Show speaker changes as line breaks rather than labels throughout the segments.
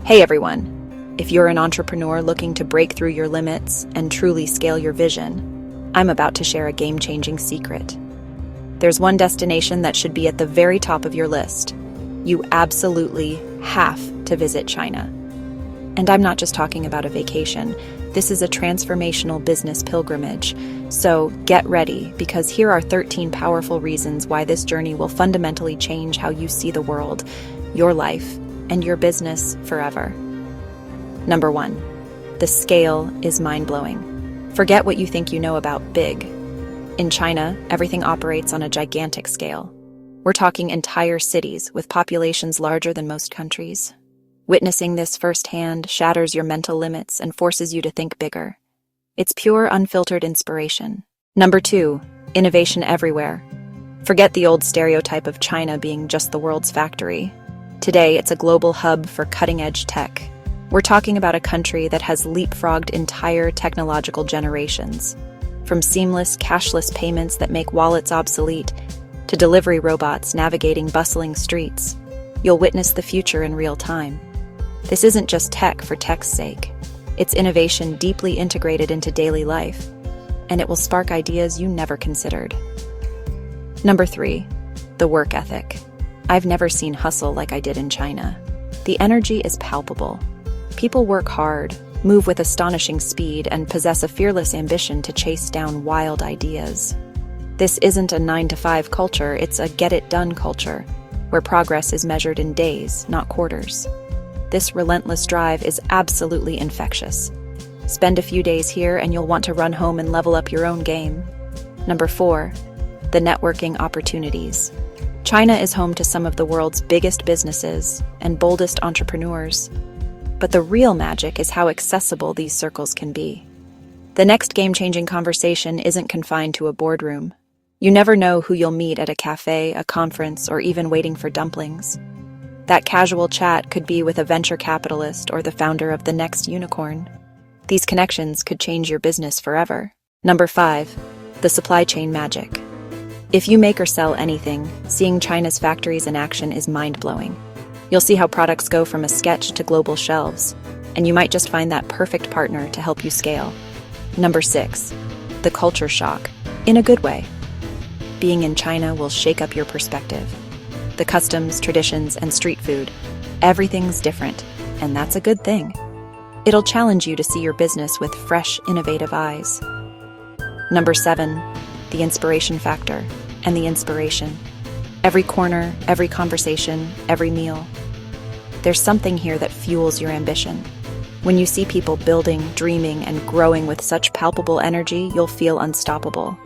Hey everyone! If you're an entrepreneur looking to break through your limits and truly scale your vision, I'm about to share a game-changing secret. There's one destination that should be at the very top of your list. You absolutely have to visit China. And I'm not just talking about a vacation. This is a transformational business pilgrimage. So get ready, because here are 13 powerful reasons why this journey will fundamentally change how you see the world, your life, and your business forever. Number 1, the scale is mind-blowing. Forget what you think you know about big. In China, everything operates on a gigantic scale. We're talking entire cities with populations larger than most countries. Witnessing this firsthand shatters your mental limits and forces you to think bigger. It's pure, unfiltered inspiration. Number 2, innovation everywhere. Forget the old stereotype of China being just the world's factory. Today, it's a global hub for cutting-edge tech. We're talking about a country that has leapfrogged entire technological generations. From seamless, cashless payments that make wallets obsolete, to delivery robots navigating bustling streets, you'll witness the future in real time. This isn't just tech for tech's sake. It's innovation deeply integrated into daily life, and it will spark ideas you never considered. Number 3, the work ethic. I've never seen hustle like I did in China. The energy is palpable. People work hard, move with astonishing speed, and possess a fearless ambition to chase down wild ideas. This isn't a 9-to-5 culture, it's a get-it-done culture, where progress is measured in days, not quarters. This relentless drive is absolutely infectious. Spend a few days here and you'll want to run home and level up your own game. Number 4, the networking opportunities. China is home to some of the world's biggest businesses and boldest entrepreneurs. But the real magic is how accessible these circles can be. The next game-changing conversation isn't confined to a boardroom. You never know who you'll meet at a cafe, a conference, or even waiting for dumplings. That casual chat could be with a venture capitalist or the founder of the next unicorn. These connections could change your business forever. Number 5, the supply chain magic. If you make or sell anything, seeing China's factories in action is mind-blowing. You'll see how products go from a sketch to global shelves, and you might just find that perfect partner to help you scale. Number 6, the culture shock, in a good way. Being in China will shake up your perspective. The customs, traditions, and street food, everything's different, and that's a good thing. It'll challenge you to see your business with fresh, innovative eyes. Number 7, the inspiration factor, and the inspiration. Every corner, every conversation, every meal. There's something here that fuels your ambition. When you see people building, dreaming, and growing with such palpable energy, you'll feel unstoppable.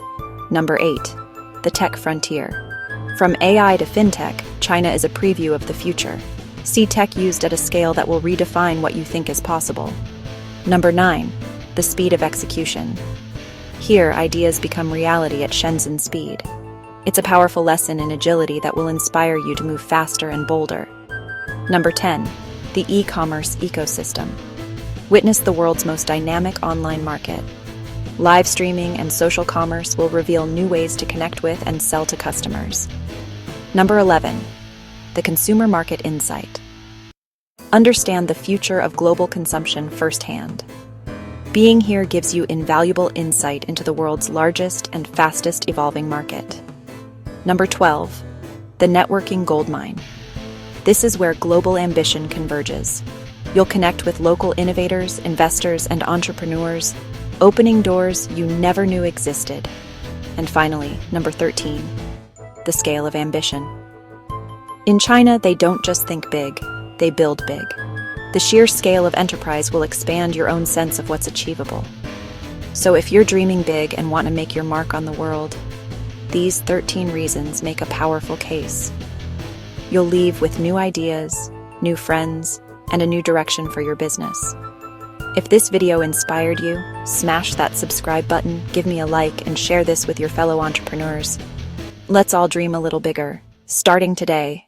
Number 8, the tech frontier. From AI to fintech, China is a preview of the future. See tech used at a scale that will redefine what you think is possible. Number 9, the speed of execution. Here, ideas become reality at Shenzhen speed. It's a powerful lesson in agility that will inspire you to move faster and bolder. Number 10, the e-commerce ecosystem. Witness the world's most dynamic online market. Live streaming and social commerce will reveal new ways to connect with and sell to customers. Number 11, the consumer market insight. Understand the future of global consumption firsthand. Being here gives you invaluable insight into the world's largest and fastest evolving market. Number 12, the networking goldmine. This is where global ambition converges. You'll connect with local innovators, investors, and entrepreneurs, opening doors you never knew existed. And finally, number 13, the scale of ambition. In China, they don't just think big, they build big. The sheer scale of enterprise will expand your own sense of what's achievable. So if you're dreaming big and want to make your mark on the world, these 13 reasons make a powerful case. You'll leave with new ideas, new friends, and a new direction for your business. If this video inspired you, smash that subscribe button, give me a like, and share this with your fellow entrepreneurs. Let's all dream a little bigger, starting today.